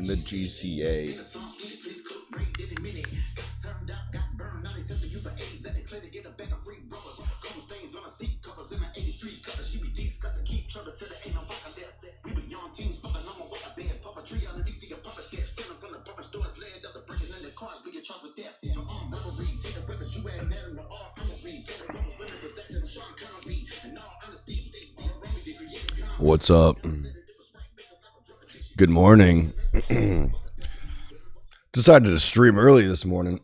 in the GCA. What's up? Good morning. Decided to stream early this morning.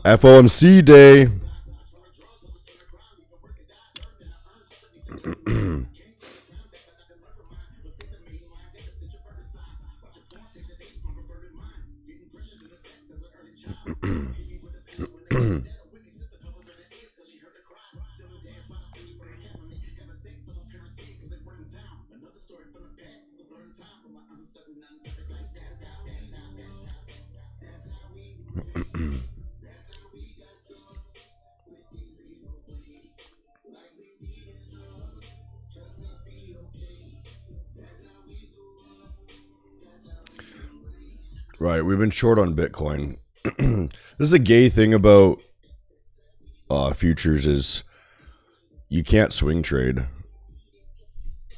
FOMC day. Right, we've been short on Bitcoin. This is a gay thing about futures is you can't swing trade.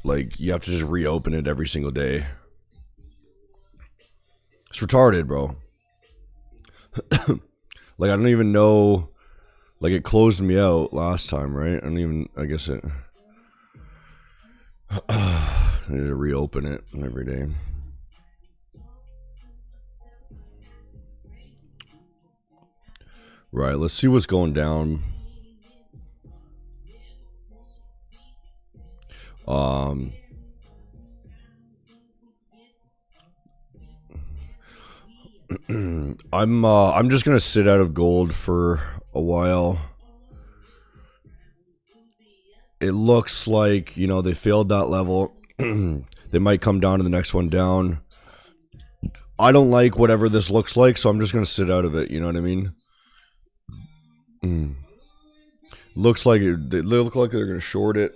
Like, you have to just reopen it every single day. It's retarded, bro. Like, I don't even know. Like, it closed me out last time, right? I guess it. I need to reopen it every day. Right, let's see what's going down. I'm just gonna sit out of gold for a while. It looks like, you know, they failed that level. They might come down to the next one down. I don't like whatever this looks like, so I'm just gonna sit out of it. You know what I mean? Looks like they look like they're gonna short it.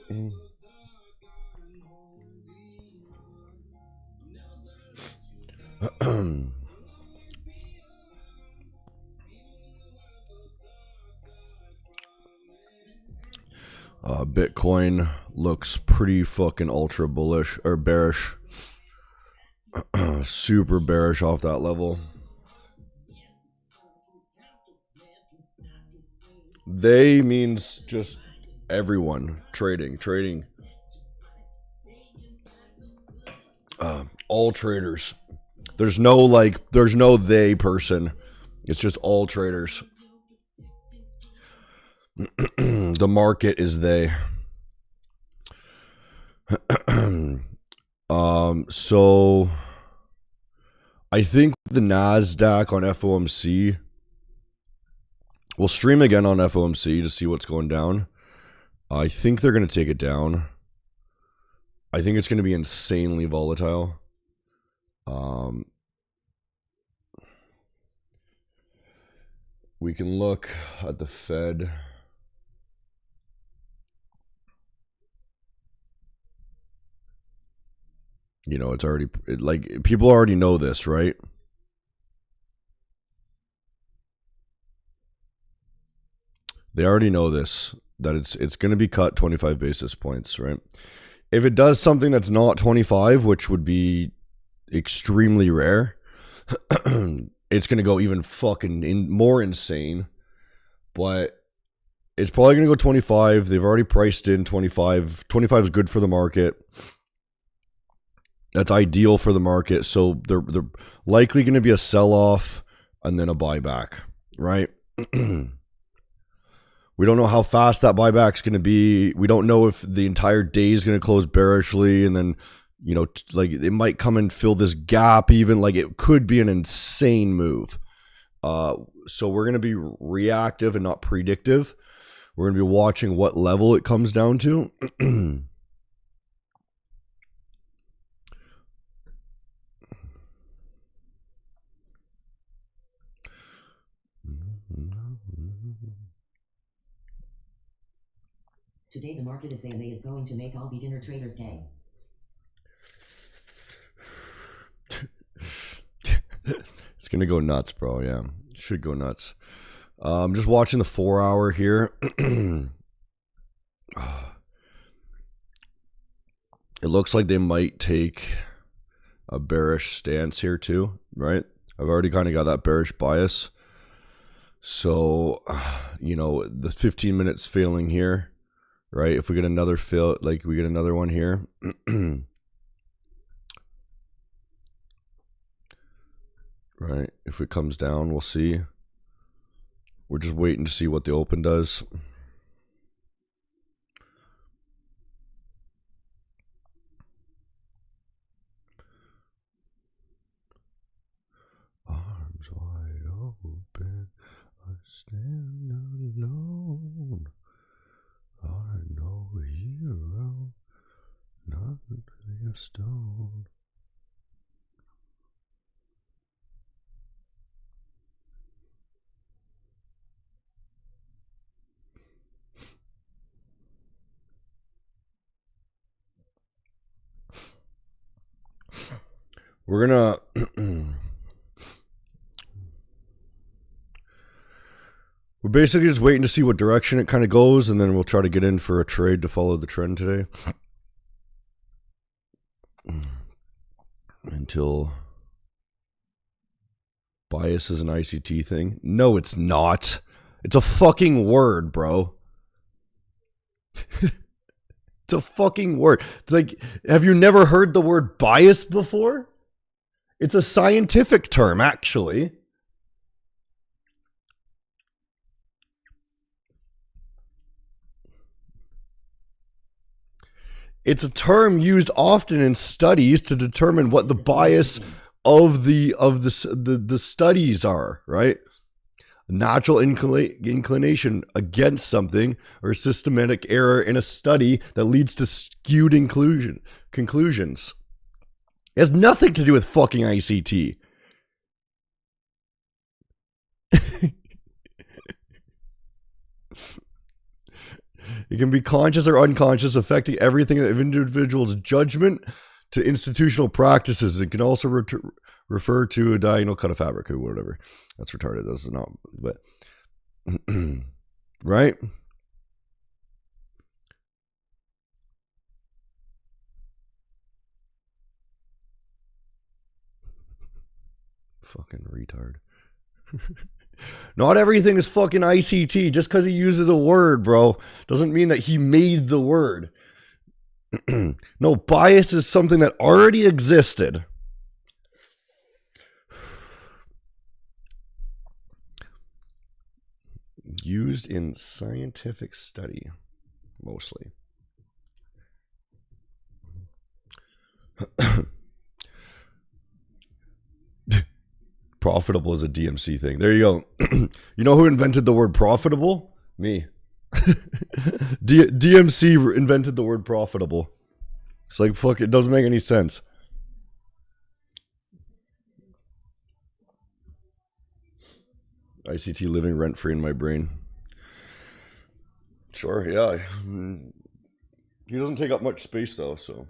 Bitcoin looks pretty fucking ultra bullish or bearish. Super bearish off that level. They means just everyone trading. All traders. There's no they person. It's just all traders. The market is they. So I think the NASDAQ on FOMC. We'll stream again on FOMC to see what's going down. I think they're going to take it down. I think it's going to be insanely volatile. We can look at the Fed. You know, it's already like people already know this, right? They already know this, that it's going to be cut 25 basis points, right? If it does something that's not 25, which would be extremely rare, it's going to go even fucking more insane. But it's probably going to go 25. They've already priced in 25. 25 is good for the market. That's ideal for the market. So they're likely going to be a sell-off and then a buyback, right? We don't know how fast that buyback's going to be. We don't know if the entire day is going to close bearishly and then, you know, like it might come and fill this gap even. Like it could be an insane move. So we're going to be reactive and not predictive. We're going to be watching what level it comes down to. Today the market is they is going to make all beginner traders gay. It's gonna go nuts, bro. Yeah, should go nuts. I'm just watching the 4 hour here. It looks like they might take a bearish stance here too, right? I've already kind of got that bearish bias. So, you know, the 15 minutes failing here, right? If we get another fail, like we get another one here. Right? If it comes down, we'll see. We're just waiting to see what the open does. Arms wide open, I stand alone. Are no hero, not a stone. We're gonna we're basically just waiting to see what direction it kind of goes, and then we'll try to get in for a trade to follow the trend today. Until bias is an ICT thing. No, it's not. It's a fucking word, bro. It's a fucking word. Like, have you never heard the word bias before? It's a scientific term, actually. It's a term used often in studies to determine what the bias of the studies are, right? Natural inclination against something or systematic error in a study that leads to skewed conclusions. It has nothing to do with fucking ICT. It can be conscious or unconscious, affecting everything of individual's judgment to institutional practices. It can also refer to a diagonal cut of fabric or whatever. That's retarded. That's not, but right? Fucking retard. Not everything is fucking ICT. Just because he uses a word, bro, doesn't mean that he made the word. No, bias is something that already existed. Used in scientific study, mostly. Profitable is a DMC thing. There you go. You know who invented the word profitable? Me. DMC invented the word profitable. It's like, fuck, it doesn't make any sense. ICT living rent free in my brain. Sure, yeah. He doesn't take up much space though, so.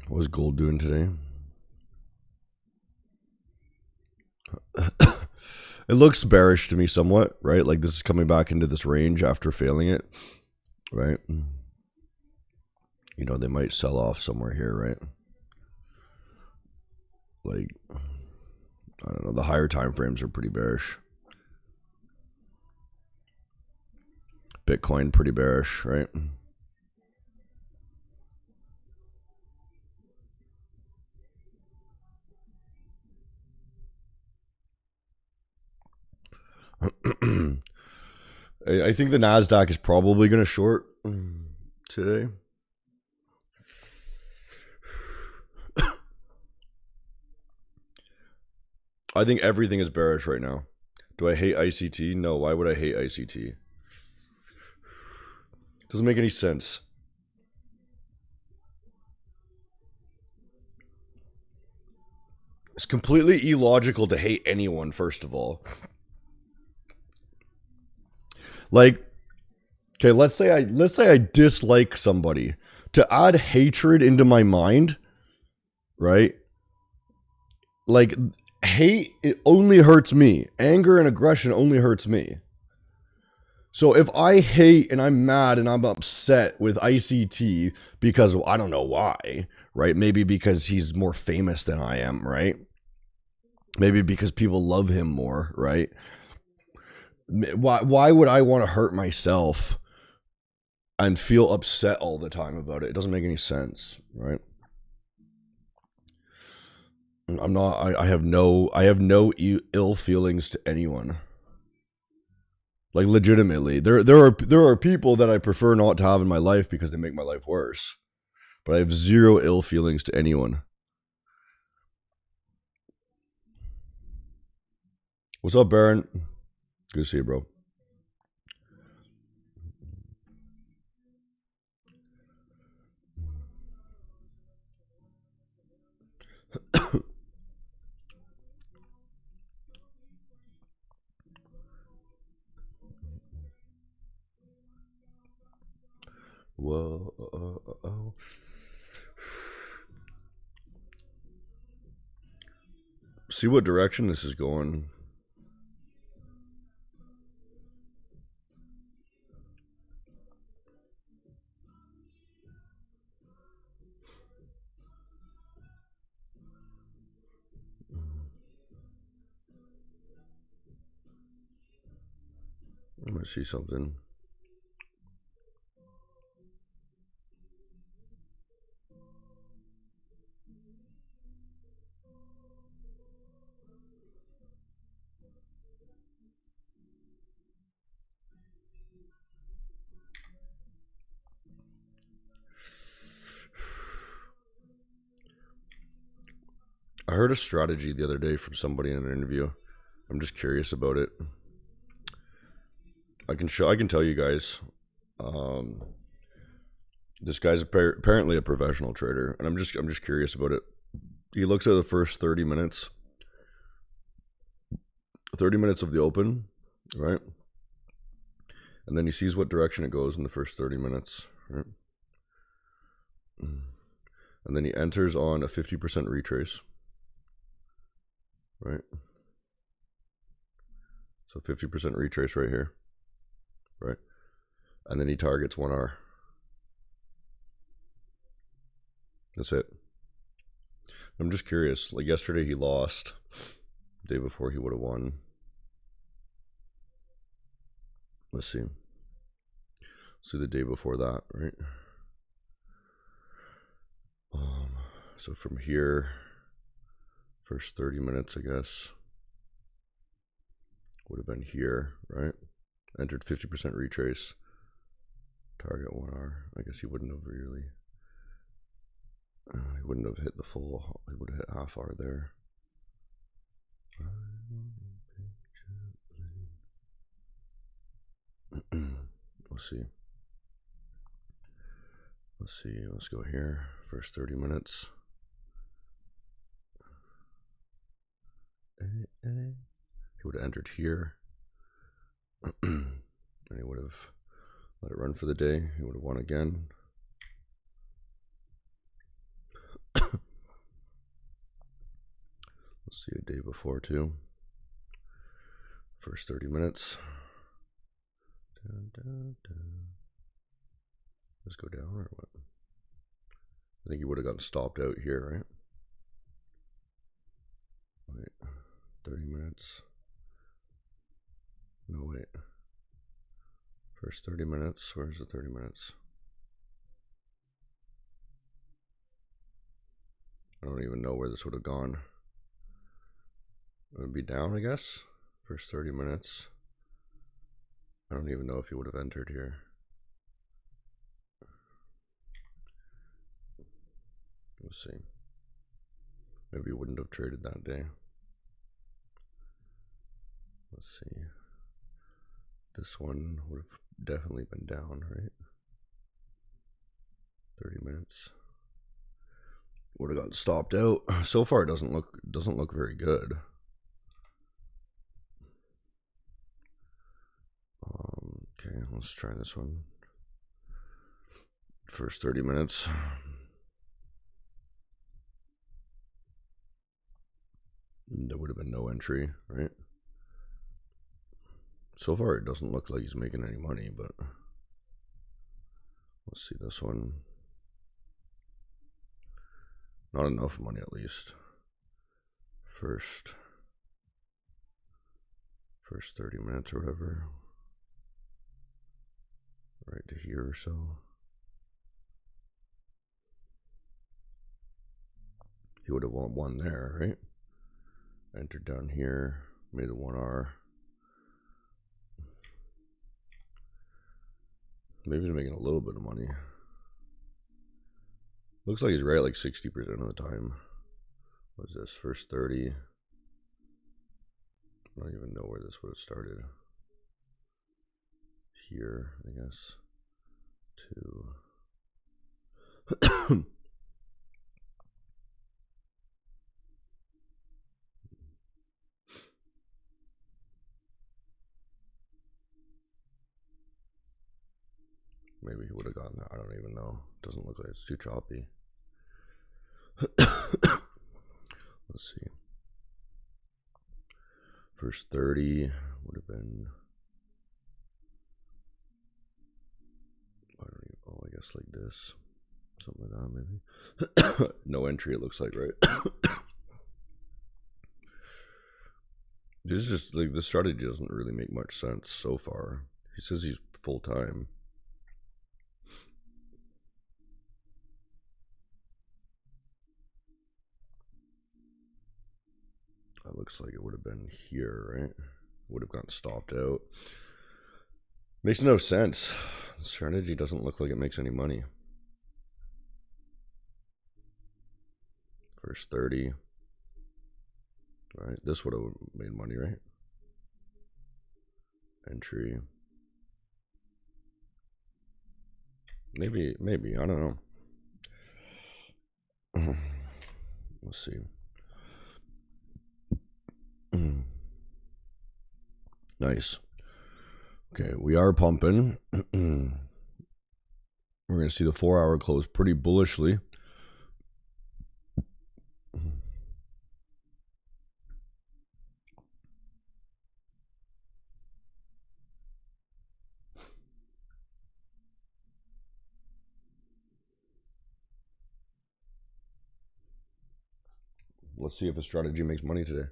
What was gold doing today? It looks bearish to me somewhat, right? Like this is coming back into this range after failing it, right? You know, they might sell off somewhere here, right? Like, I don't know, the higher time frames are pretty bearish. Bitcoin pretty bearish, right? I think the NASDAQ is probably going to short today. I think everything is bearish right now. Do I hate ICT? No. Why would I hate ICT? Doesn't make any sense. It's completely illogical to hate anyone, first of all. Like, okay, let's say I dislike somebody. To add hatred into my mind, right? Like, hate, it only hurts me. Anger and aggression only hurts me. So if I hate and I'm mad and I'm upset with ICT because I don't know why, right? Maybe because he's more famous than I am, right? Maybe because people love him more, right? Why would I want to hurt myself and feel upset all the time about it? It doesn't make any sense, right? I'm not. I have no ill feelings to anyone. Like, legitimately, there are people that I prefer not to have in my life because they make my life worse. But I have zero ill feelings to anyone. What's up, Baron? Good to see you, bro. Whoa. See what direction this is going. I'm gonna see something. I heard a strategy the other day from somebody in an interview. I'm just curious about it. I can tell you guys. This guy's apparently a professional trader, and I'm just curious about it. He looks at the first 30 minutes. 30 minutes of the open, right? And then he sees what direction it goes in the first 30 minutes, right? And then he enters on a 50% retrace, right? So 50% retrace right here, right? And then he targets 1R. That's it. I'm just curious. Like, yesterday he lost. The day before he would have won. Let's see. See the day before that, right? So from here, first 30 minutes, I guess, would have been here, right? Entered 50% retrace. Target 1R. I guess he wouldn't have really. He wouldn't have hit the full. He would have hit half R there. Let's see. Let's go here. First 30 minutes. He would have entered here. And he would have let it run for the day. He would have won again. Let's see a day before too. First 30 minutes. Let's go down or what? I think he would have gotten stopped out here, right? Wait, 30 minutes. No, wait. First 30 minutes. Where's the 30 minutes? I don't even know where this would have gone. It would be down, I guess. First 30 minutes. I don't even know if he would have entered here. Let's see. Maybe he wouldn't have traded that day. Let's see. This one would have definitely been down, right? 30 minutes. Would have got stopped out. So far, it doesn't look very good. Okay, let's try this one. First 30 minutes. There would have been no entry, right? So far, it doesn't look like he's making any money, but let's see this one. Not enough money, at least. First 30 minutes or whatever. Right to here or so. He would have won one there, right? Entered down here, made the 1R. Maybe he's making a little bit of money. Looks like he's right like 60% of the time. What's this? First 30. I don't even know where this would have started. Here, I guess. 2. Maybe he would have gotten that. I don't even know. Doesn't look like it's too choppy. Let's see. First 30 would have been. I don't even. Oh, I guess like this. Something like that, maybe. No entry, it looks like, right? This is just like this strategy doesn't really make much sense so far. He says he's full time. That looks like it would have been here, right? Would have gotten stopped out. Makes no sense. The strategy doesn't look like it makes any money. First 30. All right, this would have made money, right? Entry. Maybe, I don't know. Let's see. Nice. Okay, we are pumping. We're going to see the 4-hour close pretty bullishly. Let's see if a strategy makes money today.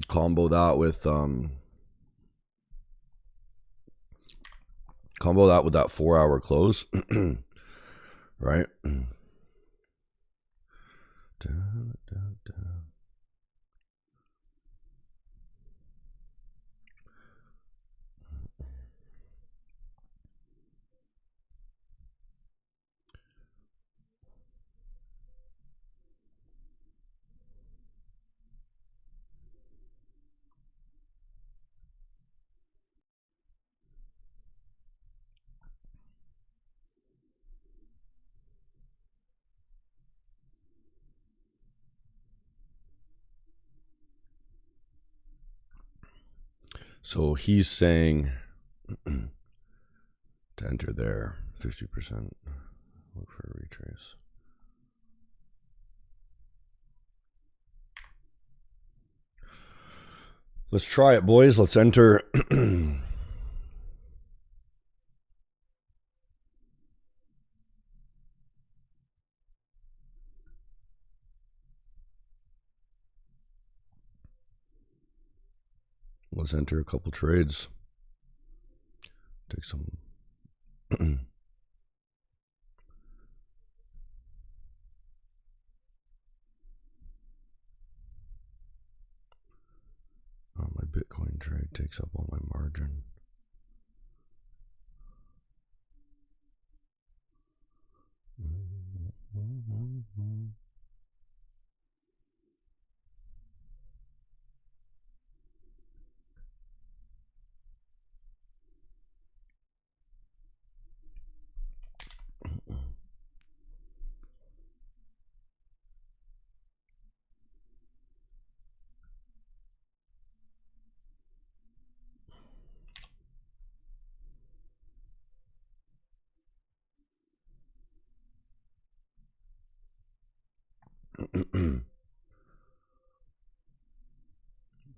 Combo that with that 4-hour close. Right? So he's saying to enter there 50%. Look for a retrace. Let's try it, boys. Let's enter. Let's enter a couple trades. Take some. Oh, my Bitcoin trade takes up all my margin.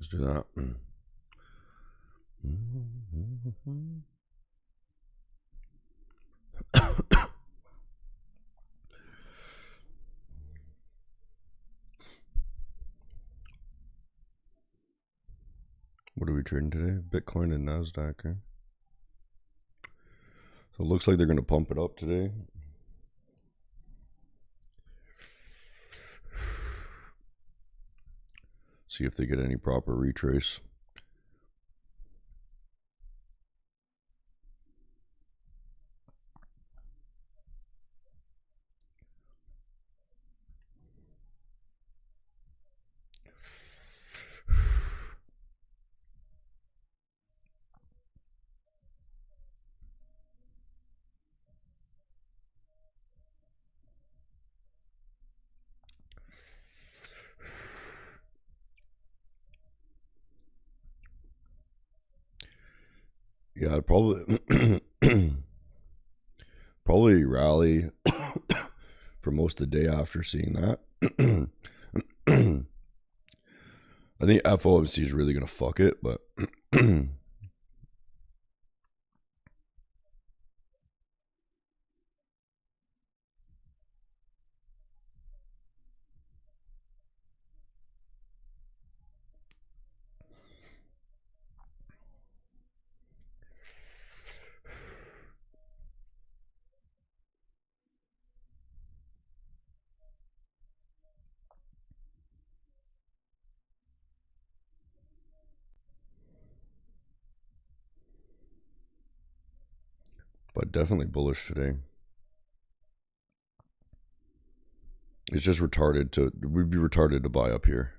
Let's do that. What are we trading today? Bitcoin and NASDAQ. Eh? So it looks like they're going to pump it up today. See if they get any proper retrace. Yeah, I'd probably probably rally for most of the day after seeing that. I think FOMC is really gonna fuck it, but definitely bullish today. It's just retarded to we'd be retarded to buy up here.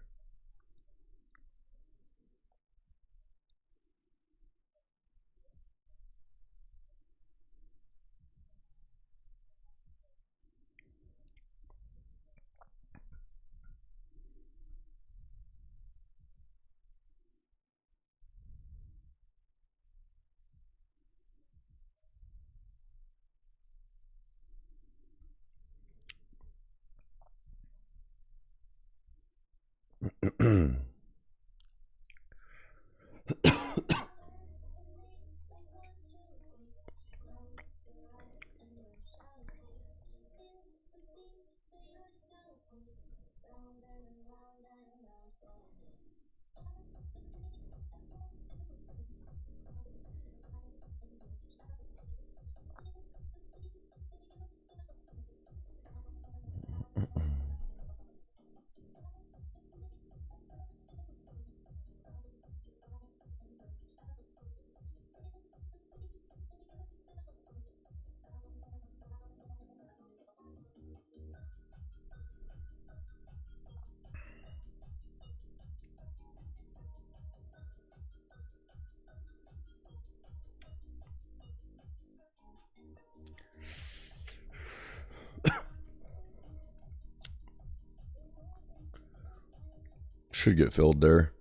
Should get filled there.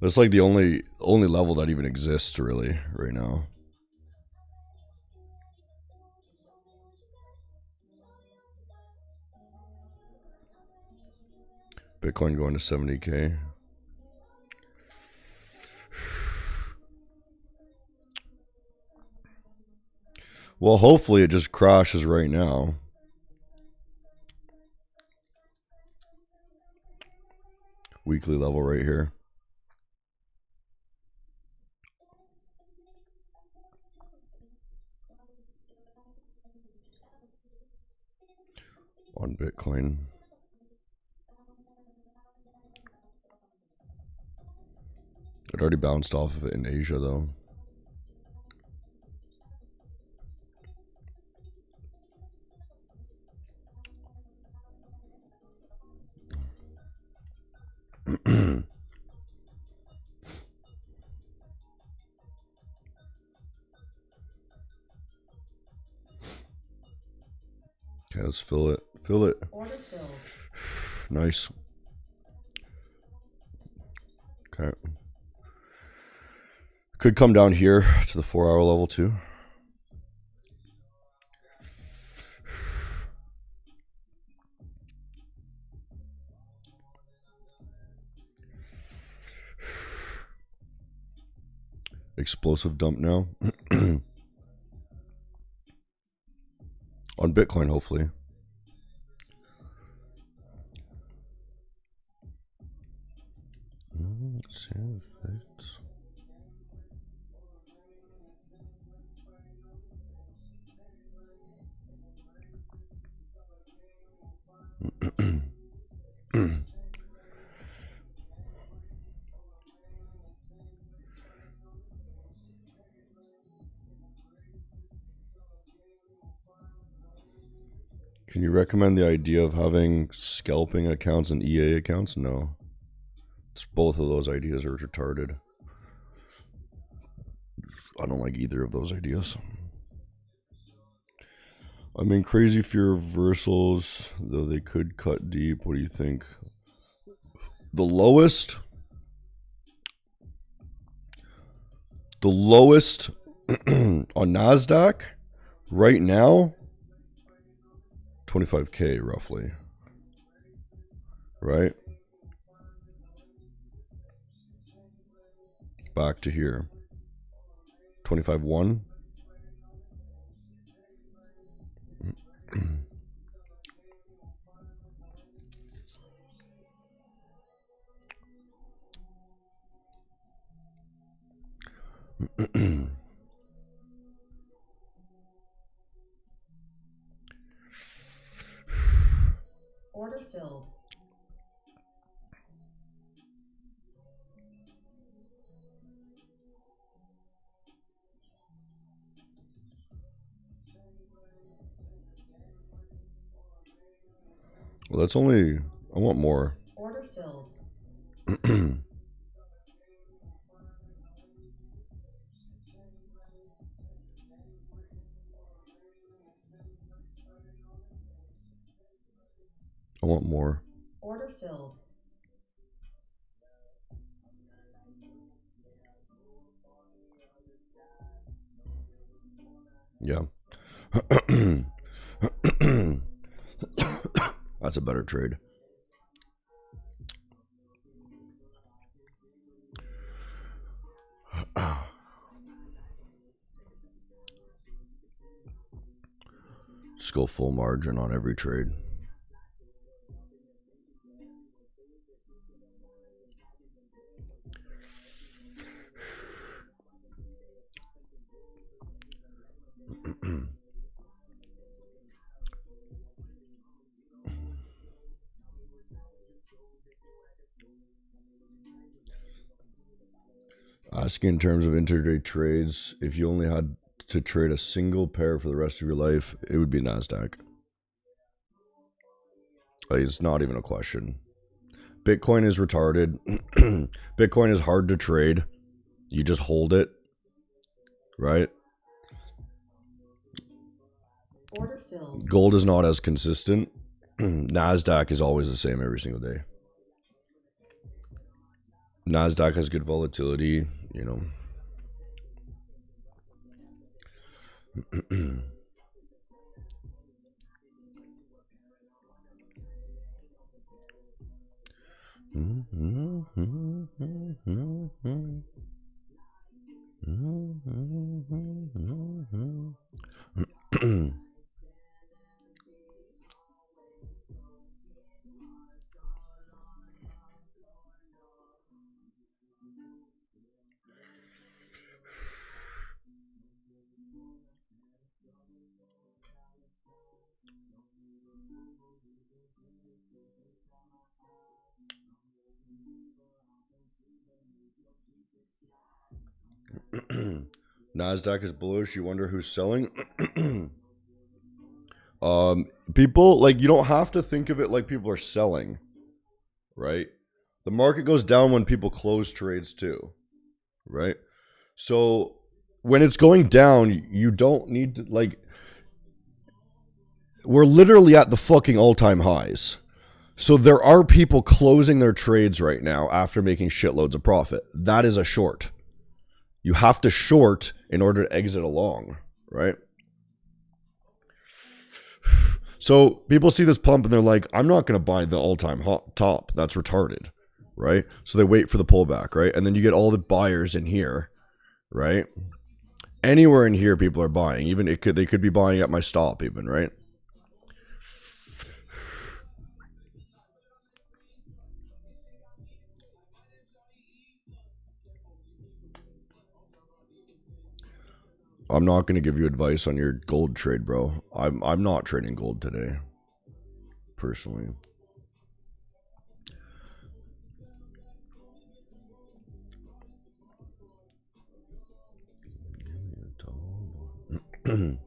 That's like the only level that even exists really right now. Bitcoin going to 70K. Well, hopefully it just crashes right now. Weekly level right here. On Bitcoin. It already bounced off of it in Asia though. Okay, let's fill it. Fill it. Order filled. Nice. Okay. Could come down here to the 4-hour level too. Explosive dump now. On Bitcoin, hopefully. Let's see if it's... Can you recommend the idea of having scalping accounts and EA accounts? No. It's both of those ideas are retarded. I don't like either of those ideas. I'm in crazy fear of reversals, though they could cut deep. What do you think? The lowest on NASDAQ right now, 25K roughly, right? Back to here, 25.1. Order filled. Well, that's only, I want more. Order filled. I want more. Order filled. Yeah. That's a better trade. Just go full margin on every trade. Asking in terms of intraday trades, if you only had to trade a single pair for the rest of your life, it would be NASDAQ. Like, it's not even a question. Bitcoin is retarded. Bitcoin is hard to trade. You just hold it, right? Order filled. Gold is not as consistent. NASDAQ is always the same every single day. NASDAQ has good volatility, you know. NASDAQ is bullish. You wonder who's selling. People, like, you don't have to think of it like people are selling, right? The market goes down when people close trades too, right? So when it's going down, you don't need to, like, we're literally at the fucking all-time highs. So there are people closing their trades right now after making shitloads of profit. That is a short. You have to short in order to exit along, right? So people see this pump and they're like, I'm not going to buy the all-time top. That's retarded, right? So they wait for the pullback, right? And then you get all the buyers in here, right? Anywhere in here, people are buying. Even they could be buying at my stop, even, right? I'm not going to give you advice on your gold trade, bro. I'm not trading gold today, personally. Am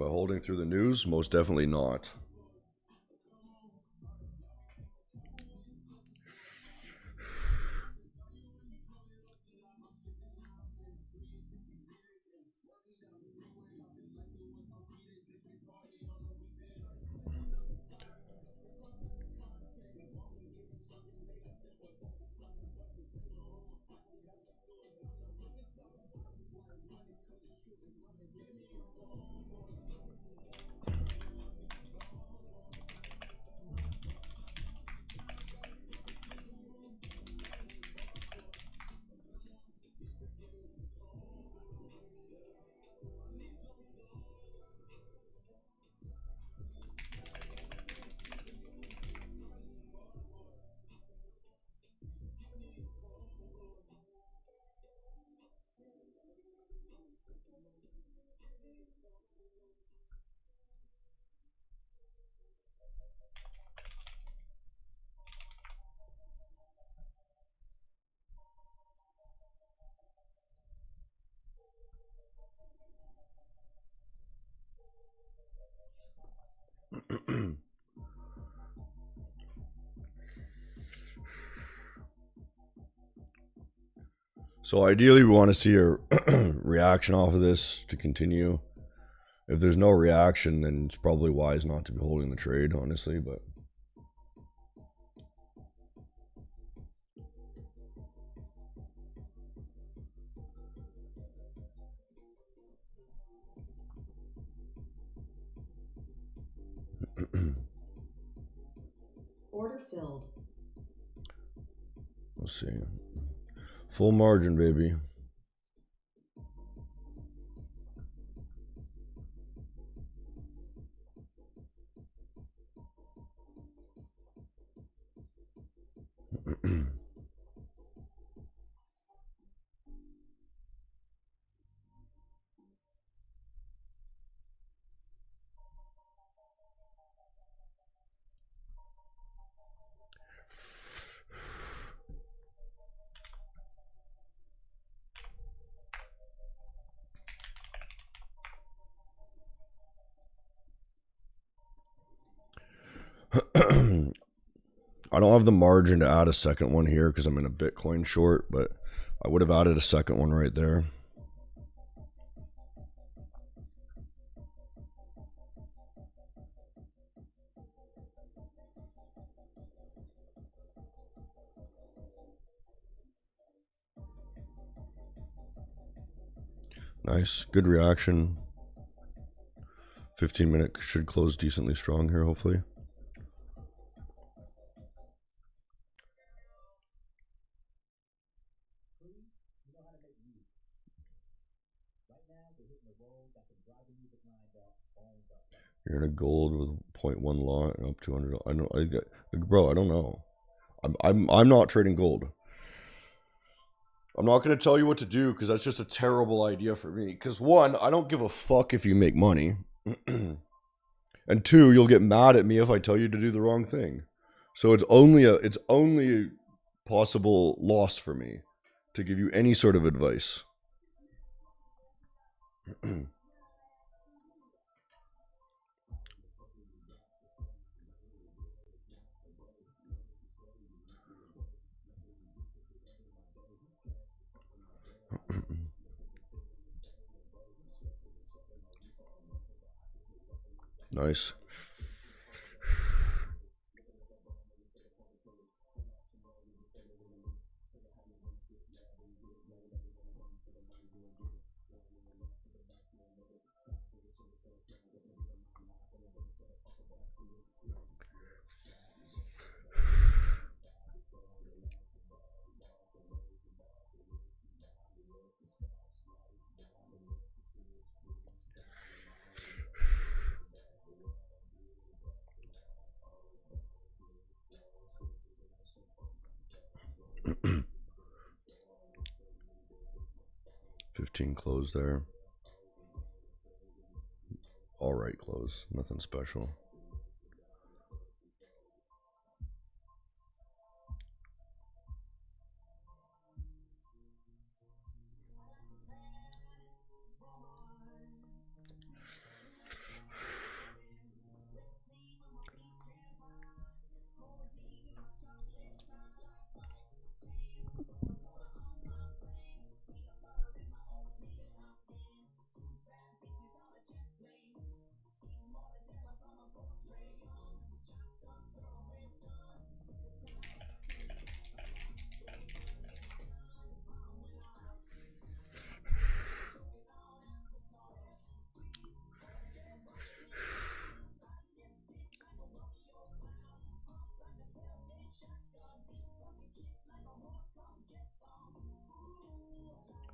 I holding through the news? Most definitely not. So ideally, we want to see a reaction off of this to continue. If there's no reaction, then it's probably wise not to be holding the trade, honestly. But Order filled. we'll see. Full margin, baby. I don't have the margin to add a second one here because I'm in a Bitcoin short, but I would have added a second one right there. Nice. Good reaction. 15-minute should close decently strong here, hopefully. You're in a gold with 0.1 lot and up 200. Bro, I don't know. I'm not trading gold. I'm not going to tell you what to do because that's just a terrible idea for me. Because one, I don't give a fuck if you make money. And two, you'll get mad at me if I tell you to do the wrong thing. So it's only a possible loss for me to give you any sort of advice. Nice. $15 close there. All right, close. Nothing special.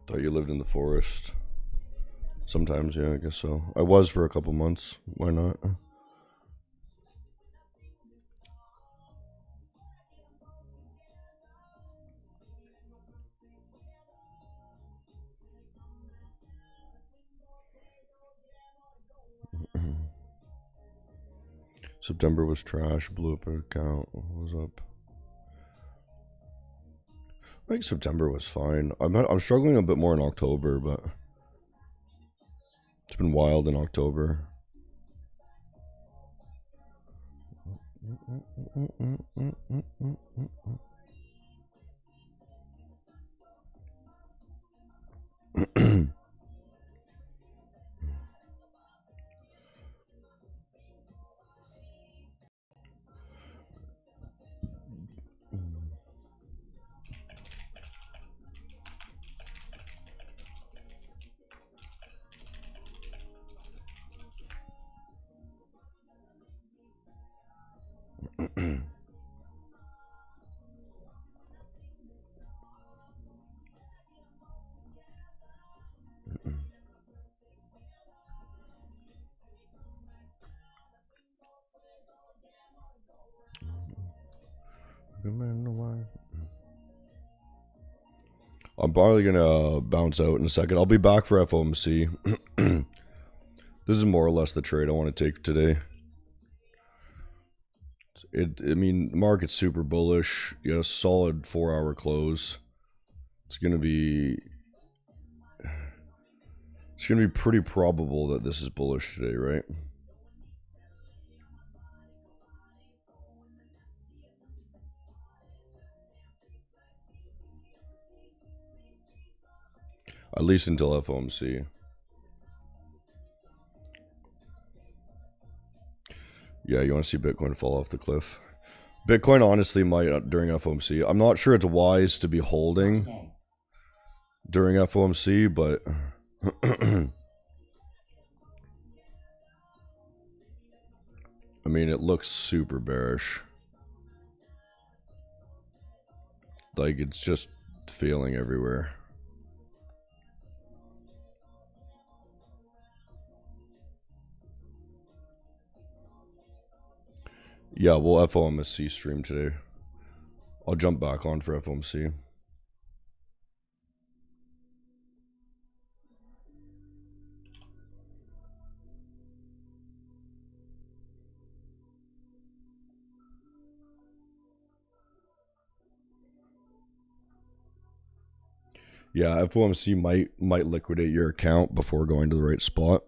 Thought you lived in the forest. Sometimes, yeah, I guess so. I was for a couple months. Why not? September was trash. Blew up an account. What was up? I think September was fine. I'm struggling a bit more in October, but it's been wild in October. I'm probably gonna bounce out in a second. I'll be back for FOMC. This is more or less the trade I want to take today. I mean, market's super bullish. You got a solid 4-hour close. It's gonna be pretty probable that this is bullish today, right? At least until FOMC. Yeah, you want to see Bitcoin fall off the cliff. Bitcoin honestly might during FOMC. I'm not sure it's wise to be holding during FOMC, but I mean, it looks super bearish. Like, it's just failing everywhere. Yeah, we'll FOMC stream today. I'll jump back on for FOMC. Yeah, FOMC might liquidate your account before going to the right spot.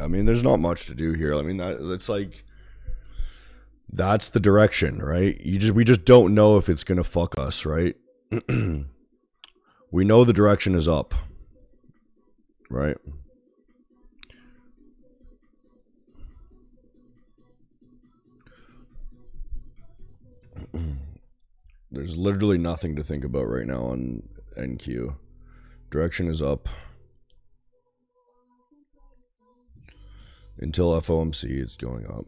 I mean, there's not much to do here. I mean, that's like, that's the direction, right? We just don't know if it's gonna fuck us, right? We know the direction is up, right? There's literally nothing to think about right now on NQ. Direction is up. Until FOMC, it's going up.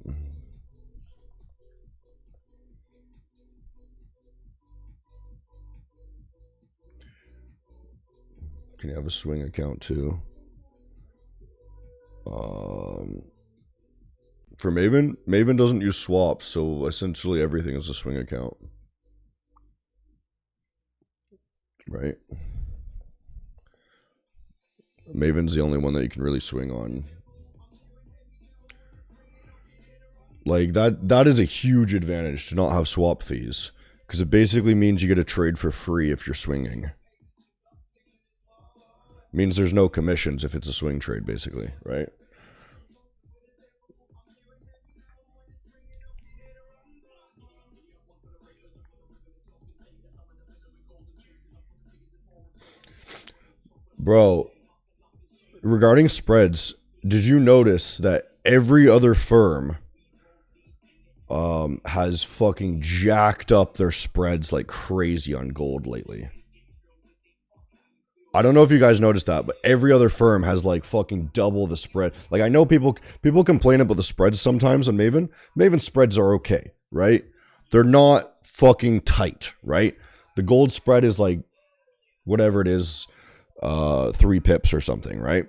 Can you have a swing account too? For Maven, Maven doesn't use swaps, so essentially everything is a swing account. Right? Maven's the only one that you can really swing on. Like, that is a huge advantage to not have swap fees, because it basically means you get a trade for free if you're swinging. It means there's no commissions if it's a swing trade, basically, right? Bro, regarding spreads, did you notice that every other firm has fucking jacked up their spreads like crazy on gold lately? I don't know if you guys noticed that, but every other firm has like fucking double the spread. Like, I know people complain about the spreads sometimes on Maven. Maven spreads are okay, right? They're not fucking tight, right? The gold spread is like whatever it is, 3 pips or something, right?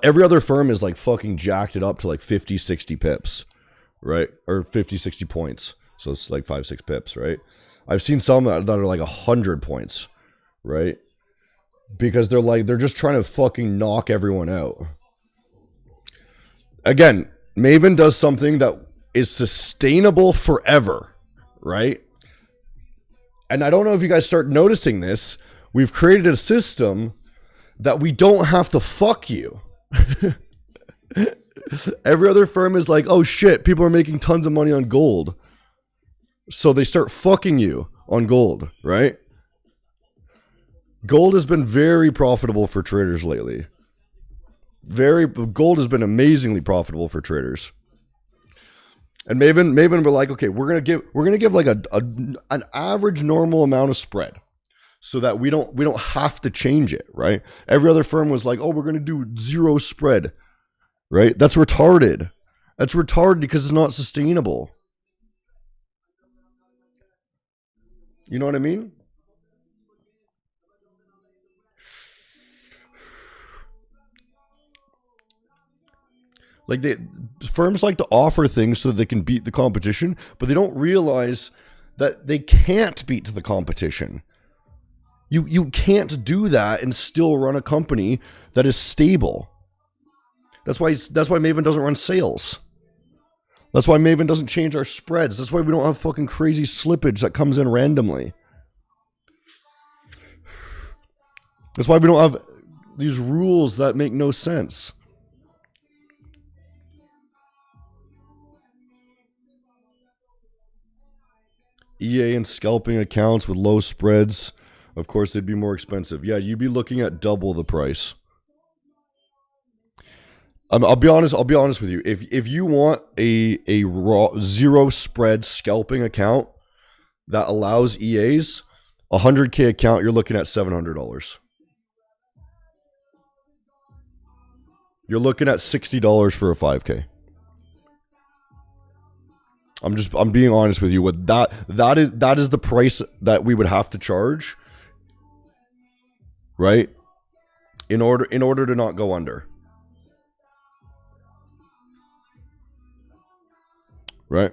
Every other firm is like fucking jacked it up to like 50, 60 pips, right? Or 50, 60 points. So it's like 5, 6 pips, right? I've seen some that are like 100 points, right? Because they're just trying to fucking knock everyone out. Again, Maven does something that is sustainable forever, right? And I don't know if you guys start noticing this. We've created a system that we don't have to fuck you. Every other firm is like, oh shit, people are making tons of money on gold. So they start fucking you on gold, right? Gold has been very profitable for traders lately. Gold has been amazingly profitable for traders. And Maven were like, okay, we're gonna give like an average normal amount of spread, so that we don't have to change it, right? Every other firm was like, oh, we're gonna do 0 spread, right? That's retarded. That's retarded because it's not sustainable. You know what I mean? Like, firms like to offer things so that they can beat the competition, but they don't realize that they can't beat the competition. You can't do that and still run a company that is stable. That's why Maven doesn't run sales. That's why Maven doesn't change our spreads. That's why we don't have fucking crazy slippage that comes in randomly. That's why we don't have these rules that make no sense. EA and scalping accounts with low spreads, of course, they'd be more expensive. Yeah, you'd be looking at double the price. I'll be honest with you. If you want a raw 0 spread scalping account that allows EAs, a 100K account, you're looking at $700. You're looking at $60 for a 5K. I'm being honest with you. With that is the price that we would have to charge, right? In order to not go under. Right?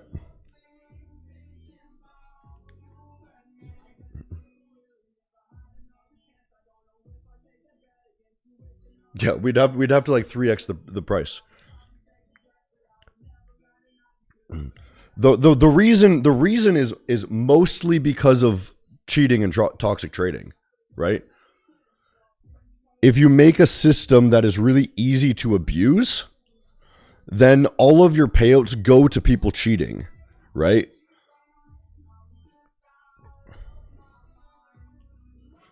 Yeah, we'd have to like 3x the price. The reason is mostly because of cheating and toxic trading, right? If you make a system that is really easy to abuse, then all of your payouts go to people cheating, right?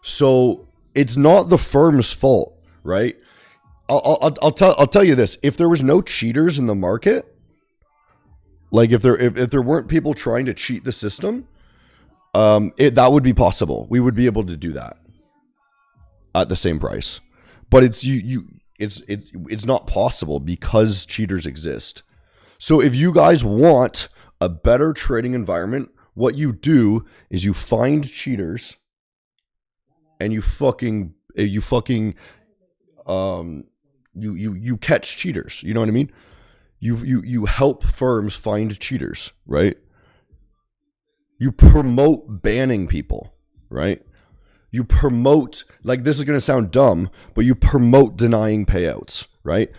So it's not the firm's fault, right? I'll tell you this: if there was no cheaters in the market, like if there weren't people trying to cheat the system, that would be possible. We would be able to do that at the same price, but it's not possible because cheaters exist. So if you guys want a better trading environment, what you do is you find cheaters and you catch cheaters. You know what I mean? You help firms find cheaters, right? You promote banning people, right? You promote, like, this is going to sound dumb, but you promote denying payouts, right?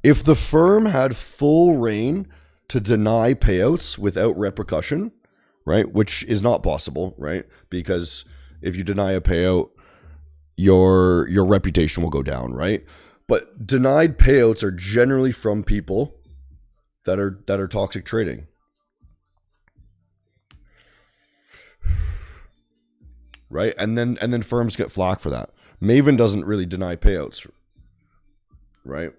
If the firm had full reign to deny payouts without repercussion, right, which is not possible, right? Because if you deny a payout, your reputation will go down, right? But denied payouts are generally from people that are toxic trading. Right? And then firms get flack for that. Maven doesn't really deny payouts. Right?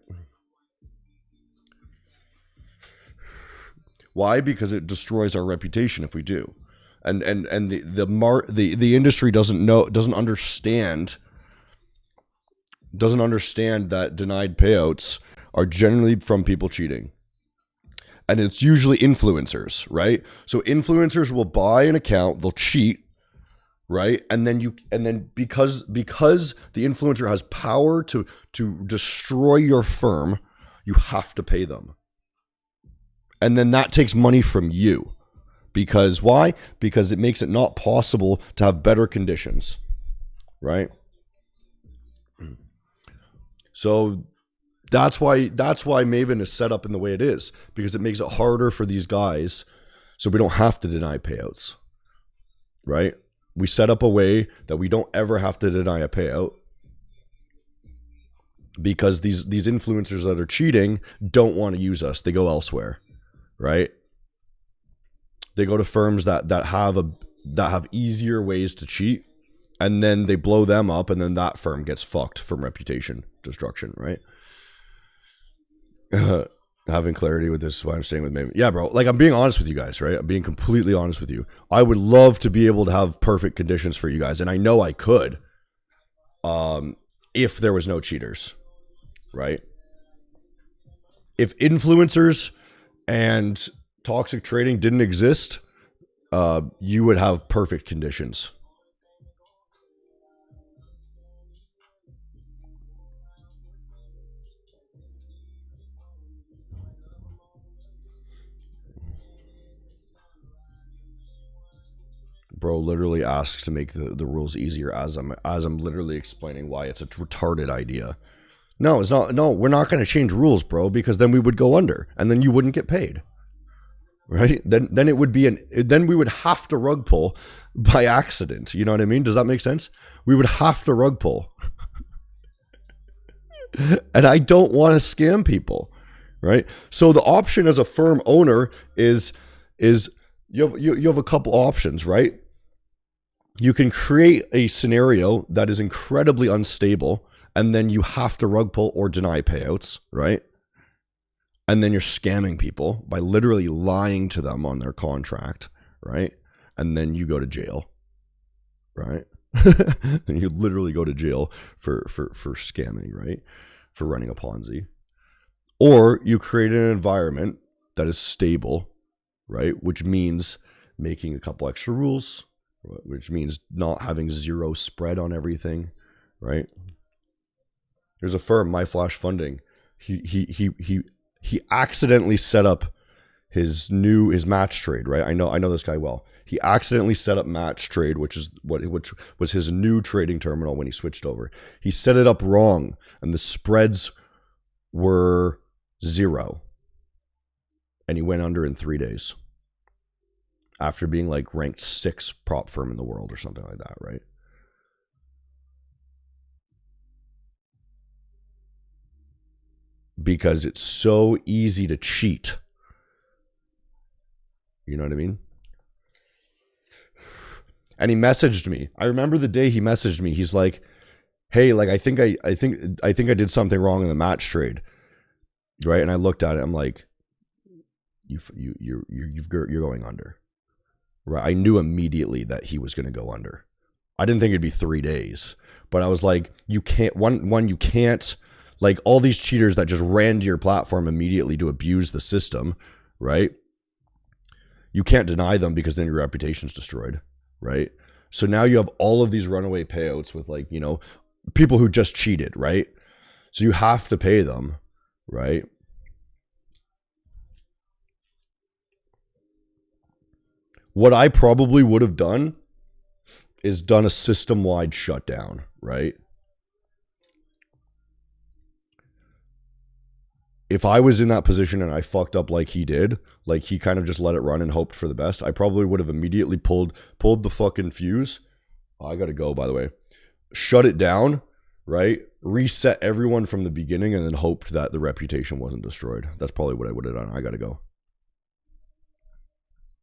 Why? Because it destroys our reputation if we do. And the industry doesn't understand that denied payouts are generally from people cheating. And it's usually influencers, right? So influencers will buy an account, they'll cheat, right? And then because the influencer has power to destroy your firm, you have to pay them. And then that takes money from you. Because why? Because it makes it not possible to have better conditions, right? So that's why Maven is set up in the way it is, because it makes it harder for these guys, so we don't have to deny payouts, right? We set up a way that we don't ever have to deny a payout, because these influencers that are cheating don't want to use us. They go elsewhere, right? They go to firms that have easier ways to cheat, and then they blow them up, and then that firm gets fucked from reputation destruction, right? Having clarity with this is why I'm staying with Maven. Yeah, bro. Like, I'm being honest with you guys, right? I'm being completely honest with you. I would love to be able to have perfect conditions for you guys, and I know I could, if there was no cheaters, right? If influencers and toxic trading didn't exist, you would have perfect conditions. Bro literally asks to make the rules easier as I'm literally explaining why it's a retarded idea. No, it's not. No, we're not going to change rules, bro, because then we would go under and then you wouldn't get paid. Right? Then it would be then we would have to rug pull by accident. You know what I mean? Does that make sense? We would have to rug pull. And I don't want to scam people, right? So the option as a firm owner is you have a couple options, right? You can create a scenario that is incredibly unstable, and then you have to rug pull or deny payouts, right? And then you're scamming people by literally lying to them on their contract, right? And then you go to jail, right? And you literally go to jail for scamming, right? For running a Ponzi. Or you create an environment that is stable, right? Which means making a couple extra rules, which means not having zero spread on everything, right? There's a firm, My Flash Funding. He accidentally set up his match trade, right? I know this guy well. He accidentally set up match trade, which was his new trading terminal when he switched over. He set it up wrong, and the spreads were 0. And he went under in 3 days. After being like ranked 6th prop firm in the world or something like that, right? because it's so easy to cheat. You know what I mean? And he messaged me. I remember the day he messaged me. He's like, "Hey, like I think I did something wrong in the match trade." Right? And I looked at it. I'm like, you're going under. Right? I knew immediately that he was going to go under. I didn't think it'd be 3 days, but I was like, you can't, you can't, like all these cheaters that just ran to your platform immediately to abuse the system, right? You can't deny them because then your reputation's destroyed, right? So now you have all of these runaway payouts with like, you know, people who just cheated, right? So you have to pay them, right? What I probably would have done is done a system-wide shutdown, right? If I was in that position and I fucked up like he did, like he kind of just let it run and hoped for the best, I probably would have immediately pulled the fucking fuse. Oh, I gotta go, by the way. Shut it down, right? Reset everyone from the beginning and then hoped that the reputation wasn't destroyed. That's probably what I would have done. I gotta go.